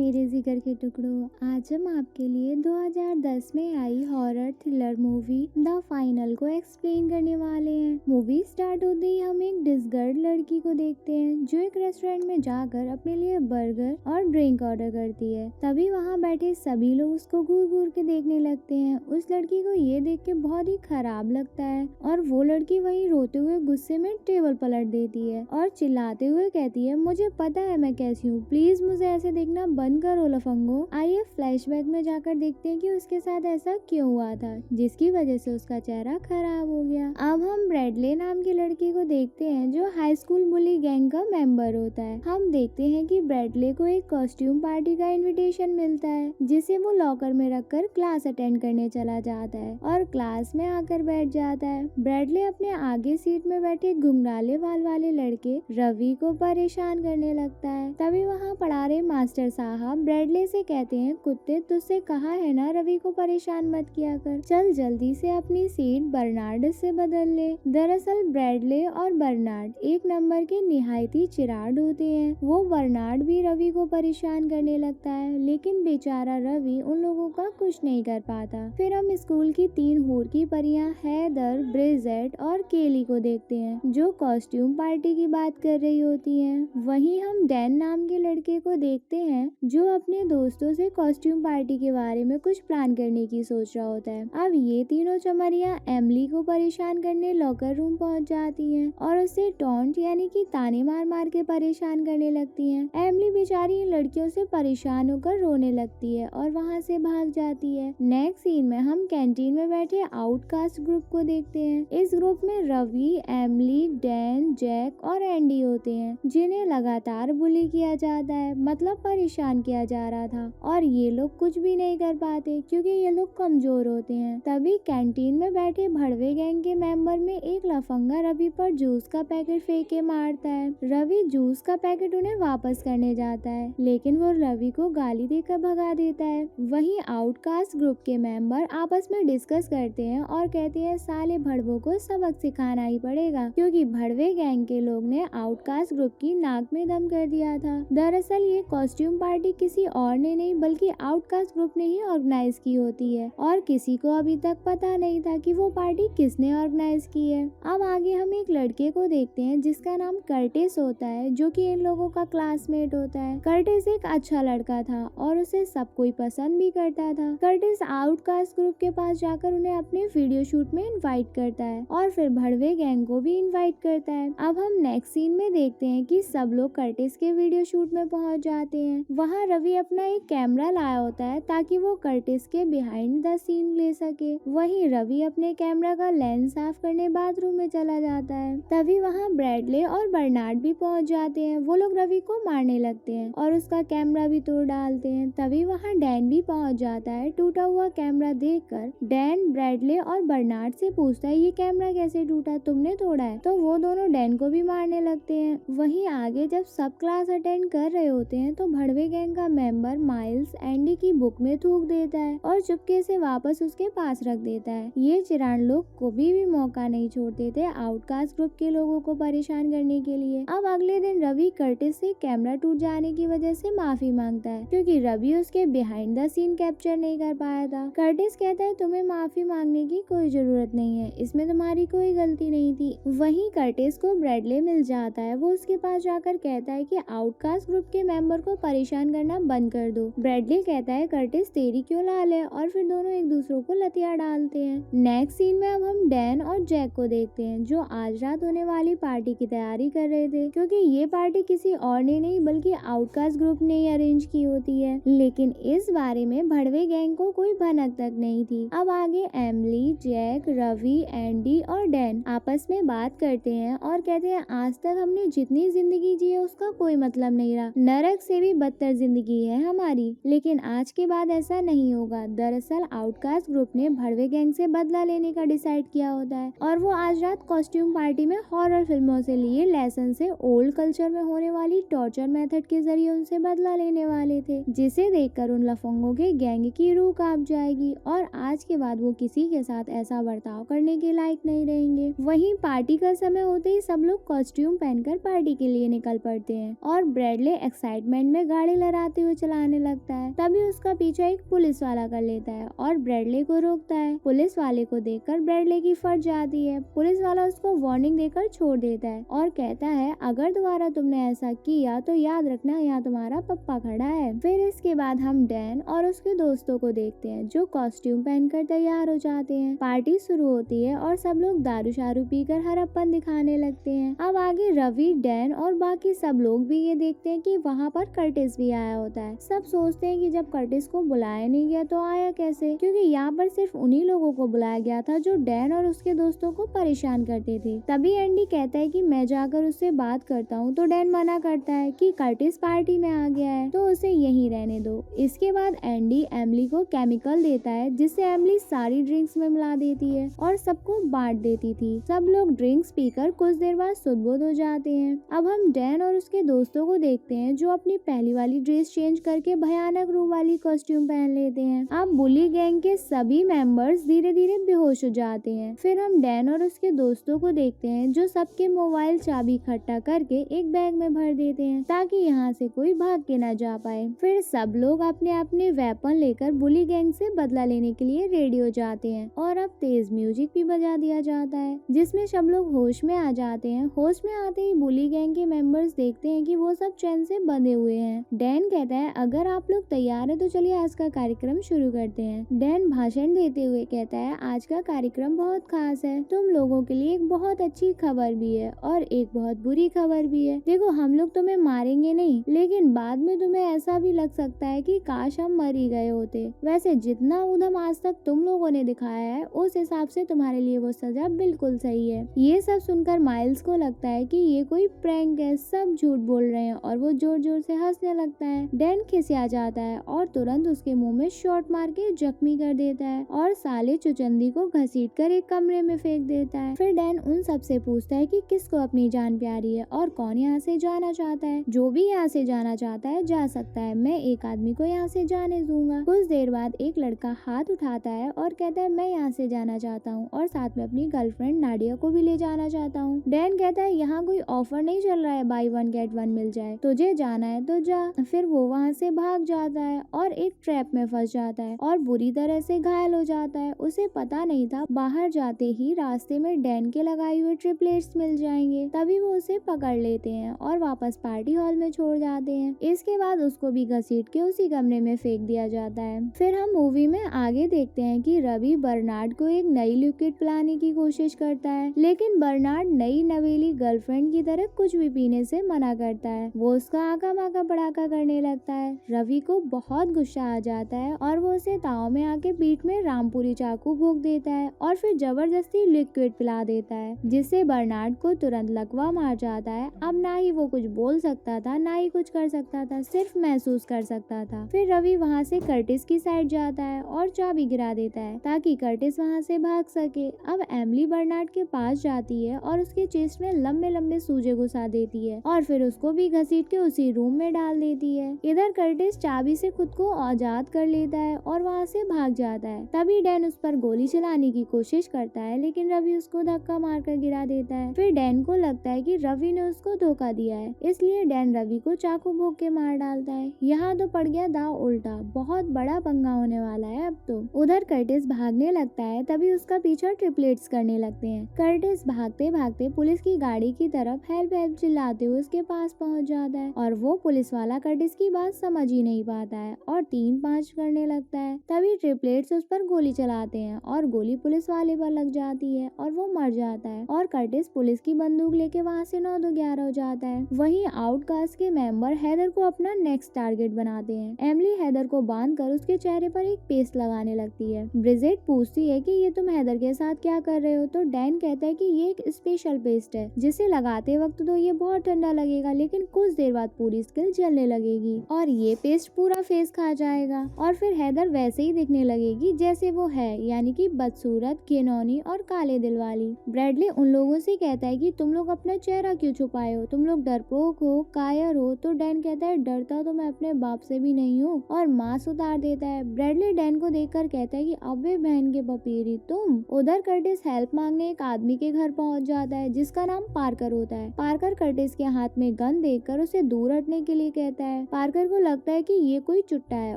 मेरे जिगर के टुकड़ों, आज हम आपके लिए 2010 में आई horror thriller movie the final को एक्सप्लेन करने वाले हैं। मूवी स्टार्ट होते ही हम एक डिसगर्ड लड़की को देखते हैं जो एक रेस्टोरेंट में जाकर अपने लिए बर्गर और ड्रिंक ऑर्डर करती है। तभी वहाँ बैठे सभी लोग उसको घूर घूर के देखने लगते हैं। उस लड़की को ये देख के बहुत ही खराब लगता है और वो लड़की वहीं रोते हुए गुस्से में टेबल पलट देती है और चिल्लाते हुए कहती है, मुझे पता है मैं कैसी हूँ, प्लीज मुझे ऐसे देखना बंद करो लफंगो। आइए फ्लैशबैक में जाकर देखते हैं कि उसके साथ ऐसा क्यों हुआ था जिसकी वजह से उसका चेहरा खराब हो गया। अब हम ब्रैडले नाम की लड़की को देखते हैं जो हाई स्कूल बुली गैंग का मेंबर होता है। हम देखते हैं कि ब्रैडले को एक कॉस्ट्यूम पार्टी का इनविटेशन मिलता है जिसे वो लॉकर में रखकर क्लास अटेंड करने चला जाता है और क्लास में आकर बैठ जाता है। ब्रैडले अपने आगे सीट में बैठे घुंघराले बाल वाले लड़के रवि को परेशान करने लगता है। तभी वहाँ पढ़ा रहे मास्टर साहब ब्रैडले से कहते हैं, कुत्ते तुझसे कहा है ना रवि को परेशान मत किया कर, चल जल्दी से अपनी सीट बर्नार्ड से बदल ले। दरअसल ब्रैडले और बर्नार्ड एक नंबर के निहायती चिराड होते हैं। वो बर्नार्ड भी रवि को परेशान करने लगता है लेकिन बेचारा रवि उन लोगों का कुछ नहीं कर पाता। फिर हम स्कूल की 3 हूर की परियां हैदर, ब्रिजेट और केली को देखते हैं जो कॉस्ट्यूम पार्टी की बात कर रही होती हैं। वहीं हम डैन नाम के लड़के को देखते हैं जो अपने दोस्तों से कॉस्ट्यूम पार्टी के बारे में कुछ प्लान करने की सोच रहा होता है। अब ये तीनों चमरियां एमिली को परेशान करने लॉकर रूम पहुंच जाती हैं और उससे टॉन्ट यानी कि ताने मार मार के परेशान करने लगती हैं। एमिली बेचारी इन लड़कियों से परेशान होकर रोने लगती है और वहाँ से भाग जाती है। नेक्स्ट सीन में हम कैंटीन में बैठे आउटकास्ट ग्रुप को देखते हैं। इस ग्रुप में रवि, एमिली, डैन, जैक और एंडी होते हैं जिन्हें लगातार बुली किया जाता है, मतलब परेशान किया जा रहा था और ये लोग कुछ भी नहीं कर पाते क्योंकि ये लोग कमजोर होते हैं। तभी कैंटीन में बैठे भड़वे गैंग के मेंबर में एक लफंगा रवि पर जूस का पैकेट फेंक के मारता है। रवि जूस का पैकेट उन्हें वापस करने जाता है लेकिन वो रवि को गाली देकर भगा देता है। वहीं आउटकास्ट ग्रुप के मेंबर आपस में डिस्कस करते हैं और कहते हैं साले भड़वों को सबक सिखाना ही पड़ेगा क्योंकि भड़वे गैंग के लोग ने आउटकास्ट ग्रुप की नाक में दम कर दिया था। दरअसल ये कॉस्ट्यूम पार्टी किसी और ने नहीं बल्कि आउटकास्ट ग्रुप ने ही ऑर्गेनाइज की होती है और किसी को अभी तक पता नहीं था कि वो पार्टी किसने ऑर्गेनाइज की है। अब आगे हम एक लड़के को देखते हैं जिसका नाम कर्टिस होता है जो कि इन लोगों का क्लासमेट होता है। कर्टिस एक अच्छा लड़का था और उसे सब कोई पसंद भी करता था। कर्टिस आउटकास्ट ग्रुप के पास जाकर उन्हें अपने वीडियो शूट में इनवाइट करता है और फिर भड़वे गैंग को भी इनवाइट करता है। अब हम नेक्स्ट सीन में देखते हैं कि सब लोग कर्टिस के वीडियो शूट में पहुंच जाते हैं। वहां रवि अपना एक कैमरा लाया होता है ताकि वो कर्टिस के बिहाइंड द सीन ले सके। वहीं रवि अपने कैमरा का लेंस साफ करने बाथरूम में चला जाता है। तभी वहां ब्रैडले और बर्नार्ड भी पहुंच जाते हैं। वो लोग रवि को मारने लगते हैं और उसका कैमरा भी तोड़ डालते हैं। तभी वहां डैन भी पहुंच जाता है। टूटा हुआ कैमरा देखकर डैन ब्रैडले और बर्नार्ड से पूछता है, ये कैमरा कैसे टूटा, तुमने तोड़ा है? तो वो दोनों डैन को भी मारने लगते हैं। वहीं आगे जब सब क्लास अटेंड कर रहे होते हैं तो भड़वे गैंग का मेंबर माइल्स एंडी की बुक में थूक देता है और चुपके से वापस उसके पास रख देता है। ये चिरान लोग को भी मौका नहीं छोड़ते थे आउटकास्ट ग्रुप के लोगों को परेशान करने के लिए। अब अगले दिन रवि कर्टिस से कैमरा टूट जाने की वजह से माफी मांगता है क्योंकि रवि उसके बिहाइंड द सीन कैप्चर नहीं कर पाया था। कर्टिस कहता है तुम्हें माफी मांगने की कोई जरूरत नहीं है, इसमें तुम्हारी कोई गलती नहीं थी। वहीं कर्टिस को ब्रैडले मिल जाता है। वो उसके पास जाकर कहता है कि आउटकास्ट ग्रुप के मेंबर को परेशान करना बंद कर दो। ब्रैडले कहता है कर्टिस तेरी क्यों लाल है और फिर दोनों एक दूसरे को लतिया डालते हैं। नेक्स्ट सीन में अब हम डैन और जैक को देखते हैं जो आज रात होने वाली पार्टी की तैयारी कर रहे थे क्योंकि ये पार्टी किसी और ने नहीं बल्कि आउटकास्ट ग्रुप ने ही अरेंज की होती है लेकिन इस बारे में भड़वे गैंग को कोई भनक तक नहीं थी। अब आगे एमिली, जैक, रवि, एंडी और डैन आपस में बात करते हैं और कहते हैं आज तक हमने जितनी जिंदगी जी है उसका कोई मतलब नहीं रहा, नरक से भी बदतर जिंदगी है हमारी, लेकिन आज के बाद ऐसा नहीं होगा। दरअसल आउटकास्ट ग्रुप ने भड़वे गैंग से बदला लेने का डिसाइड किया होता है और वो आज रात कॉस्ट्यूम पार्टी में हॉरर फिल्मों से लिए लेसन से ओल्ड कल्चर में होने वाली टॉर्चर मेथड के जरिए उनसे बदला लेने वाले थे जिसे देखकर उन लफंगों के गैंग की रूह कांप जाएगी और आज के बाद वो किसी के साथ ऐसा बर्ताव करने के लायक नहीं रहेंगे। वहीं पार्टी का समय होते ही सब लोग कॉस्ट्यूम पहनकर पार्टी के लिए निकल पड़ते हैं और ब्रैडले एक्साइटमेंट में गाड़ी कराते हुए चलाने लगता है। तभी उसका पीछा एक पुलिस वाला कर लेता है और ब्रैडली को रोकता है। पुलिस वाले को देखकर ब्रैडली की फट जाती है। पुलिस वाला उसको वार्निंग देकर छोड़ देता है और कहता है अगर दोबारा तुमने ऐसा किया तो याद रखना यहाँ तुम्हारा पप्पा खड़ा है। फिर इसके बाद हम डैन और उसके दोस्तों को देखते हैं जो कॉस्ट्यूम पहनकर तैयार हो जाते हैं। पार्टी शुरू होती है और सब लोग दारू शारू पीकर हड़प्पन दिखाने लगते हैं। अब आगे रवि, डैन और बाकी सब लोग भी ये देखते हैं कि वहाँ पर कर्टिस भी आया होता है। सब सोचते हैं कि जब कर्टिस को बुलाया नहीं गया तो आया कैसे, क्योंकि यहाँ पर सिर्फ उन्हीं लोगों को बुलाया गया था जो डैन और उसके दोस्तों को परेशान करते थे। तभी एंडी कहता है कि मैं जाकर उससे बात करता हूँ, तो डैन मना करता है कि कर्टिस पार्टी में आ गया है तो उसे यहीं रहने दो। इसके बाद एंडी एमिली को केमिकल देता है जिससे एमिली सारी ड्रिंक्स में मिला देती है और सबको बांट देती थी। सब लोग ड्रिंक्स पीकर कुछ देर बाद सुध-बुध हो जाते हैं। अब हम डैन और उसके दोस्तों को देखते हैं जो अपनी पहली वाली ड्रेस चेंज करके भयानक रूप वाली कॉस्ट्यूम पहन लेते हैं। अब बुली गैंग के सभी मेंबर्स धीरे धीरे बेहोश हो जाते हैं। फिर हम डैन और उसके दोस्तों को देखते हैं जो सबके मोबाइल चाबी इकट्ठा करके एक बैग में भर देते हैं ताकि यहाँ से कोई भाग के ना जा पाए। फिर सब लोग अपने अपने वेपन लेकर बुली गैंग से बदला लेने के लिए रेडी हो जाते हैं और अब तेज म्यूजिक भी बजा दिया जाता है जिसमें सब लोग होश में आ जाते हैं। होश में आते ही बुली गैंग के मेंबर्स देखते हैं कि वो सब चैन से बंधे हुए हैं। डैन कहता है अगर आप लोग तैयार है तो चलिए आज का कार्यक्रम शुरू करते हैं। डैन भाषण देते हुए कहता है आज का कार्यक्रम बहुत खास है, तुम लोगों के लिए एक बहुत अच्छी खबर भी है और एक बहुत बुरी खबर भी है। देखो हम लोग तुम्हें मारेंगे नहीं, लेकिन बाद में तुम्हें ऐसा भी लग सकता है कि काश हम मर ही गए होते। वैसे जितना उद्यम आज तक तुम लोगों ने दिखाया है उस हिसाब से तुम्हारे लिए वो सजा बिल्कुल सही है। ये सब सुनकर माइल्स को लगता है कि ये कोई प्रैंक है, सब झूठ बोल रहे हैं और वो जोर जोर से हंसने लगता है। डैन खिसिया जाता है और तुरंत उसके मुंह में शॉट मार के जख्मी कर देता है और साले चुचंदी को घसीटकर एक कमरे में फेंक देता है। फिर डैन उन सब से पूछता है कि किसको अपनी जान प्यारी है और कौन यहाँ से जाना चाहता है। जो भी यहाँ से जाना चाहता है जा सकता है, मैं एक आदमी को यहाँ से जाने दूंगा। कुछ देर बाद एक लड़का हाथ उठाता है और कहता है मैं यहाँ से जाना चाहता हूँ और साथ में अपनी गर्लफ्रेंड नाडिया को भी ले जाना चाहता हूँ। डैन कहता है यहाँ कोई ऑफर नहीं चल रहा है, बाई वन गेट वन मिल जाए, तुझे जाना है तो जा। फिर वो वहाँ से भाग जाता है और एक ट्रैप में फंस जाता है और बुरी तरह से घायल हो जाता है। उसे पता नहीं था बाहर जाते ही रास्ते में डैन के लगाए हुए ट्रिपलेट्स मिल जाएंगे। तभी वो उसे पकड़ लेते हैं और वापस पार्टी हॉल में छोड़ जाते हैं। इसके बाद उसको भी घसीट के उसी कमरे में फेंक दिया जाता है। फिर हम मूवी में आगे देखते हैं कि रवि बर्नार्ड को एक नई लिक्विड पिलाने की कोशिश करता है, लेकिन बर्नार्ड नई नवेली गर्लफ्रेंड की तरह कुछ भी पीने से मना करता है। वो उसका आका माका पड़ाका करने लगता है। रवि को बहुत गुस्सा आ जाता है और वो उसे ताव में आके पीठ में रामपुरी चाकू भोंक देता है और फिर जबरदस्ती लिक्विड पिला देता है जिससे बर्नार्ड को तुरंत लकवा मार जाता है। अब ना ही वो कुछ बोल सकता था ना ही कुछ कर सकता था, सिर्फ महसूस कर सकता था। फिर रवि वहाँ से कर्टिस की साइड जाता है और चाबी गिरा देता है ताकि कर्टिस वहाँ से भाग सके। अब एमिली बर्नार्ड के पास जाती है और उसके चेस्ट में लंबे लंबे सूजे घुसा देती है और फिर उसको भी घसीट के उसी रूम में डाल देती है। इधर कर्टिस चाबी से खुद को आजाद कर लेता है और वहाँ से भाग जाता है। तभी डैन उस पर गोली चलाने की कोशिश करता है लेकिन रवि उसको धक्का मारकर गिरा देता है। फिर डैन को लगता है कि रवि ने उसको धोखा दिया है, इसलिए डैन रवि को चाकू भोंक के मार डालता है। यहाँ तो पड़ गया दांव उल्टा, बहुत बड़ा पंगा होने वाला है अब तो। उधर कर्टिस भागने लगता है, तभी उसका पीछा ट्रिपलेट्स करने लगते हैं। कर्टिस भागते भागते पुलिस की गाड़ी की तरफ हेल्प हेल्प चिल्लाते हुए उसके पास पहुंच जाता है और वो पुलिस वाला कर्टिस की बात समझ ही नहीं पाता है और 3-5 करने लगता है। तभी ट्रिपलेट्स उस पर गोली चलाते हैं और गोली पुलिस वाले पर लग जाती है और वो मर जाता है और कर्टिस पुलिस की बंदूक लेके वहाँ से 9-2-11 हो जाता है। वहीं आउटकास्ट के मेंबर हैदर को अपना नेक्स्ट टारगेट बनाते हैं। एमिली हैदर को बांधकर उसके चेहरे पर एक पेस्ट लगाने लगती है। ब्रिजेट पूछती है कि ये तुम हैदर के साथ क्या कर रहे हो, तो डैन कहता है कि ये एक स्पेशल पेस्ट है जिसे लगाते वक्त तो ये बहुत ठंडा लगेगा लेकिन कुछ देर बाद पूरी स्किन जलने लगेगी और ये पेस्ट पूरा फेस खा जाएगा और फिर हैदर वैसे ही दिखने लगेगी जैसे वो है, यानी कि बदसूरत, घिनौनी और काले दिल वाली। ब्रैडली उन लोगों से कहता है कि तुम लोग अपना चेहरा क्यों छुपाए हो, तुम लोग डरपोक हो, कायर हो। तो डैन कहता है डरता तो मैं अपने बाप से भी नहीं हूँ और मास्क उतार देता है। ब्रैडली डैन को देखकर कहता है कि अबे बहन के पपीरी तुम। उधर कर्टिस हेल्प मांगने एक आदमी के घर पहुंच जाता है जिसका नाम पार्कर होता है। पार्कर कर्टिस के हाथ में गन देखकर उसे दूर हटने के लिए कहता है पार्कर को लगता है कि ये कोई चुट्टा है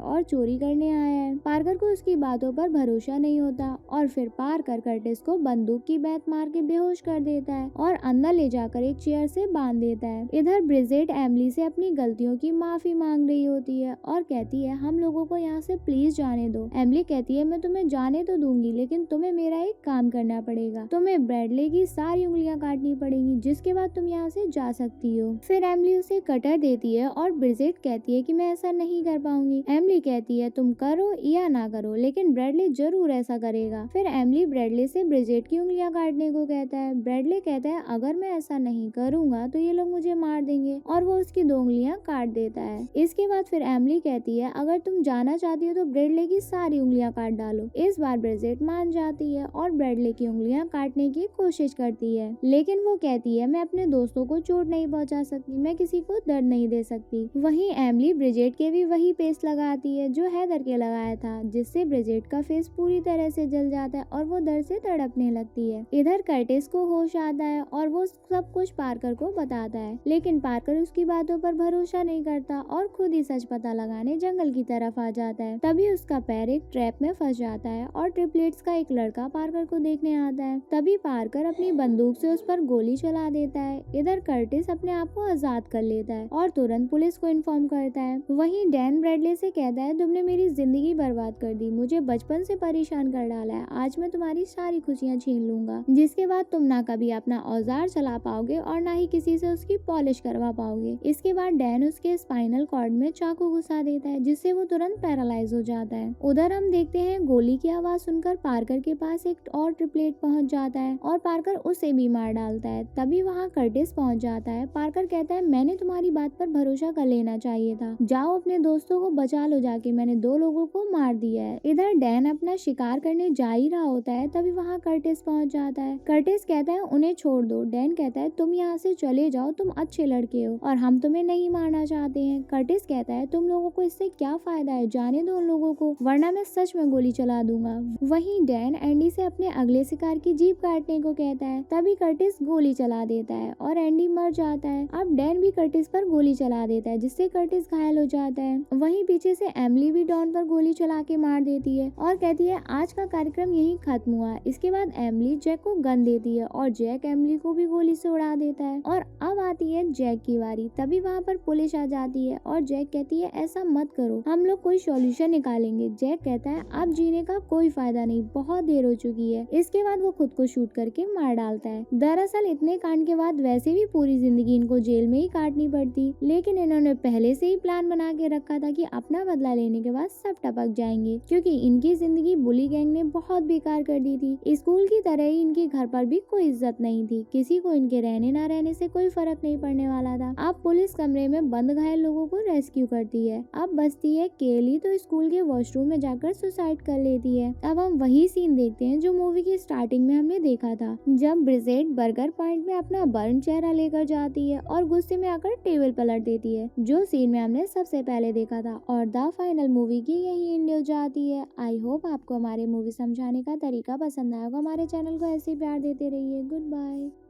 और चोरी करने आया है। पार्कर को उसकी बातों पर भरोसा नहीं होता और फिर पार्कर कर्टिस को बंदूक की बैत मार के बेहोश कर देता है और अंदर ले जाकर एक चेयर से बांध देता है। इधर ब्रिजेट एमिली से अपनी गलतियों की माफी मांग रही होती है और कहती है हम लोगों को यहाँ से प्लीज जाने दो। एमिली कहती है मैं तुम्हें जाने तो दूंगी लेकिन तुम्हें मेरा एक काम करना पड़ेगा, तुम्हें ब्रैडले की सारी उंगलियां काटनी पड़ेंगी जिसके बाद तुम यहाँ से जा सकती हो। फिर एमिली उसे कटर देती है और ब्रिजेट कहती है कि मैं ऐसा नहीं कर पाऊंगी। एमिली कहती है तुम करो या ना करो लेकिन ब्रैडले जरूर ऐसा करेगा। फिर एमिली ब्रैडले से ब्रिजेट की उंगलियां काटने को कहता है। ब्रैडले कहता है अगर मैं ऐसा नहीं करूंगा तो ये लोग मुझे मार देंगे और वो उसकी 2 उंगलियां काट देता है। इसके बाद फिर एमिली कहती है अगर तुम जाना चाहती हो तो ब्रैडले की सारी उंगलियां काट डालो। इस बार ब्रिजेट मान जाती है और ब्रैडले की उंगलियां काटने की कोशिश करती है लेकिन वो कहती है मैं अपने दोस्तों को चोट नहीं पहुंचा सकती, मैं किसी को दर्द नहीं दे सकती। वहीं एमिली ब्रिजेट के भी वही पेस्ट लगाती है जो हैदर के लगाया था जिससे ब्रिजेट का फेस पूरी तरह से जल जाता है और वो दर्द से तड़पने लगती है। इधर कर्टिस को होश आता है और वो सब कुछ पार्कर को बताता है लेकिन पार्कर उसकी बातों पर भरोसा नहीं करता और खुद ही सच पता लगाने जंगल की तरफ आ जाता है। तभी उसका पैर एक ट्रैप में फंस जाता है और ट्रिपलेट्स का एक लड़का पार्कर को देखने आता है। तभी पार्कर अपनी बंदूक से उस पर गोली चला देता है। इधर कर्टिस अपने आप को आजाद कर लेता है और तुरंत पुलिस को इन्फॉर्म करता है। वहीं डैन ब्रैडले से कहता है तुमने मेरी जिंदगी बर्बाद कर दी, मुझे बचपन से परेशान कर डाला है, आज मैं तुम्हारी सारी खुशियां छीन लूंगा जिसके बाद तुम ना कभी अपना औजार चला पाओगे और ना ही किसी से उसकी पॉलिश करवा पाओगे। इसके बाद डैन उसके स्पाइनल कॉर्ड में चाकू घुसा देता है जिससे वो तुरंत पैरालाइज हो जाता है। उधर हम देखते हैं गोली की आवाज सुनकर पार्कर के पास एक और ट्रिपलेट पहुंच जाता है और पार्कर उसे भी मार डालता है। तभी वहाँ कर्टिस पहुंच जाता है। पार्कर कहता है मैंने तुम्हारी बात पर भरोसा कर लेना चाहिए था, जाओ अपने दोस्तों को बचा लो जाके, मैंने 2 लोगों को मार दिया है। इधर डैन अपना शिकार करने जा ही रहा होता है तभी वहाँ कर्टिस पहुंच जाता है। कर्टिस कहता है उन्हें छोड़ दो। डैन कहता है तुम यहाँ से चले जाओ, तुम अच्छे लड़के हो और हम तुम्हें नहीं मारना चाहते हैं। कर्टिस कहता है तुम लोगों को इससे क्या फायदा है, जाने दो उन लोगों को वरना मैं सच में गोली चला दूंगा। वहीं डैन एंडी से अपने अगले शिकार की जीभ काटने को कहता है। तभी कर्टिस गोली चला देता है और एंडी मर जाता है। अब डैन भी कर्टिस पर गोली चला देता है जिससे कर्टिस घायल हो जाता है। वहीं पीछे से एमिली भी डॉन पर गोली चला के मार देती है और कहती है आज का कार्यक्रम यही खत्म हुआ। इसके बाद एमिली जैक को गन देती है और जैक एमिली को भी गोली से उड़ा देता है और अब आती है जैक की बारी। तभी वहाँ पर पुलिस आ जाती है और जैक कहती है ऐसा मत करो, हम लोग कोई सॉल्यूशन निकालेंगे। जैक कहता है अब जीने का कोई फायदा नहीं, बहुत देर हो चुकी है। इसके बाद वो खुद को शूट करके मार डालता है। दरअसल इतने कांड के बाद वैसे भी पूरी जिंदगी इनको जेल में ही काटनी पड़ती, लेकिन इन्होंने पहले से ही प्लान बना के रखा था कि अपना बदला लेने के बाद सब टपक जाएंगे क्योंकि इनकी जिंदगी बुली गैंग ने बहुत बेकार कर दी थी। स्कूल की तरह ही इनके घर पर भी कोई इज्जत नहीं थी, किसी को इनके रहने ना रहने से कोई फर्क नहीं पड़ने वाला था। अब पुलिस कमरे में बंद घायल लोगों को रेस्क्यू करती है। अब बचती है केली, तो स्कूल के वॉशरूम में जाकर सुसाइड कर लेती है। अब हम वही सीन देखते हैं जो मूवी की स्टार्टिंग में हमने देखा था, जब ब्रिजेट बर्गर पॉइंट में अपना बर्न चेहरा लेकर जाती है और गुस्से में आकर टेबल पलट देती है, जो सीन में हमने सबसे पहले देखा था। और द फाइनल मूवी की यही एंड हो जाती है। आई होप आपको हमारे मूवी समझाने का तरीका पसंद आया होगा। हमारे चैनल को ऐसे ही प्यार देते रहिए। Good bye.